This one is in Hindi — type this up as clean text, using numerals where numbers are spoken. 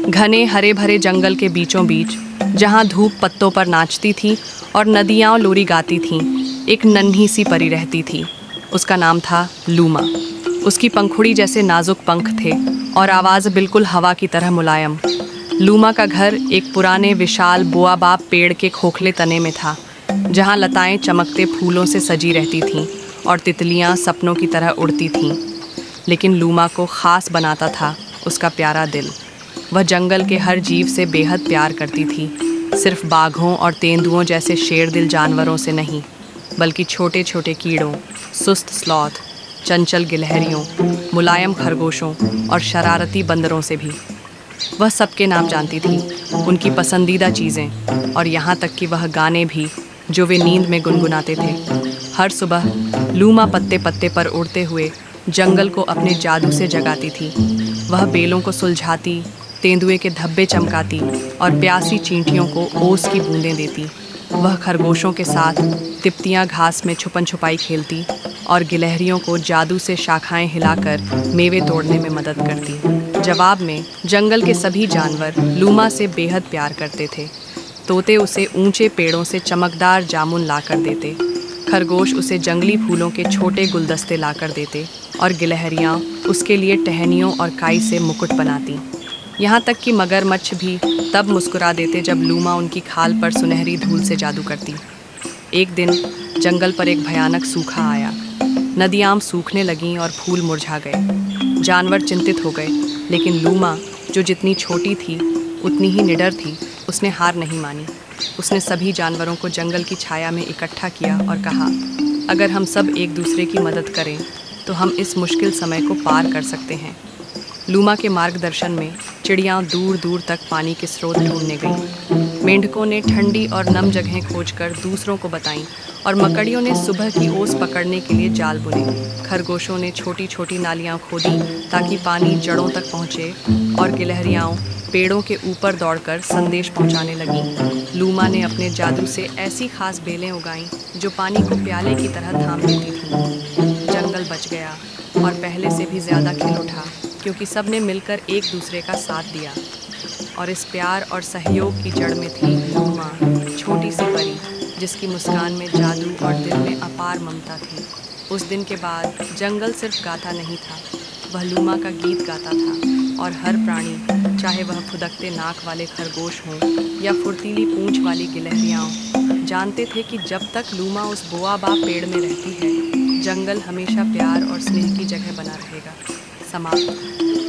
घने हरे भरे जंगल के बीचों बीच, जहाँ धूप पत्तों पर नाचती थी और नदियाँ लोरी गाती थीं, एक नन्ही सी परी रहती थी। उसका नाम था लूमा। उसकी पंखुड़ी जैसे नाजुक पंख थे और आवाज़ बिल्कुल हवा की तरह मुलायम। लूमा का घर एक पुराने विशाल बोआबाब पेड़ के खोखले तने में था, जहाँ लताएं चमकते फूलों से सजी रहती थीं और तितलियाँ सपनों की तरह उड़ती थीं। लेकिन लूमा को ख़ास बनाता था उसका प्यारा दिल। वह जंगल के हर जीव से बेहद प्यार करती थी, सिर्फ बाघों और तेंदुओं जैसे शेरदिल जानवरों से नहीं, बल्कि छोटे छोटे कीड़ों, सुस्त स्लॉथ, चंचल गिलहरियों, मुलायम खरगोशों और शरारती बंदरों से भी। वह सबके नाम जानती थी, उनकी पसंदीदा चीज़ें, और यहाँ तक कि वह गाने भी जो वे नींद में गुनगुनाते थे। हर सुबह लूमा पत्ते पत्ते पर उड़ते हुए जंगल को अपने जादू से जगाती थी। वह बेलों को सुलझाती, तेंदुए के धब्बे चमकाती और प्यासी चींटियों को ओस की बूंदें देती। वह खरगोशों के साथ तिप्तियाँ घास में छुपन छुपाई खेलती और गिलहरियों को जादू से शाखाएं हिलाकर मेवे तोड़ने में मदद करती। जवाब में जंगल के सभी जानवर लूमा से बेहद प्यार करते थे। तोते उसे ऊंचे पेड़ों से चमकदार जामुन लाकर देते, खरगोश उसे जंगली फूलों के छोटे गुलदस्ते लाकर देते और गिलहरियाँ उसके लिए टहनियों और काई से मुकुट बनाती। यहाँ तक कि मगरमच्छ भी तब मुस्कुरा देते जब लूमा उनकी खाल पर सुनहरी धूल से जादू करती। एक दिन जंगल पर एक भयानक सूखा आया। नदियाँ सूखने लगीं और फूल मुरझा गए। जानवर चिंतित हो गए, लेकिन लूमा, जो जितनी छोटी थी उतनी ही निडर थी, उसने हार नहीं मानी। उसने सभी जानवरों को जंगल की छाया में इकट्ठा किया और कहा, अगर हम सब एक दूसरे की मदद करें तो हम इस मुश्किल समय को पार कर सकते हैं। लूमा के मार्गदर्शन में चिड़ियाँ दूर दूर तक पानी के स्रोत ढूंढने गईं। मेंढकों ने ठंडी और नम जगहें खोजकर दूसरों को बताईं और मकड़ियों ने सुबह की ओस पकड़ने के लिए जाल बुने। खरगोशों ने छोटी छोटी नालियाँ खोदी ताकि पानी जड़ों तक पहुँचे और गिलहरियाँ पेड़ों के ऊपर दौड़कर संदेश पहुँचाने लगीं। लूमा ने अपने जादू से ऐसी खास बेलें उगाईं जो पानी को प्याले की तरह थाम लेती थीं। जंगल बच गया और पहले से भी ज़्यादा खिल उठा, क्योंकि सब ने मिलकर एक दूसरे का साथ दिया। और इस प्यार और सहयोग की जड़ में थी लूमा, छोटी सी परी जिसकी मुस्कान में जादू और दिल में अपार ममता थी। उस दिन के बाद जंगल सिर्फ गाता नहीं था, वह लूमा का गीत गाता था, और हर प्राणी, चाहे वह फुदकते नाक वाले खरगोश हों या फुर्तीली पूंछ वाली गिलहरियाँ हों, जानते थे कि जब तक लूमा उस बोआबाब पेड़ में रहती है, जंगल हमेशा प्यार और स्नेह की जगह बना रहेगा। समाप्त।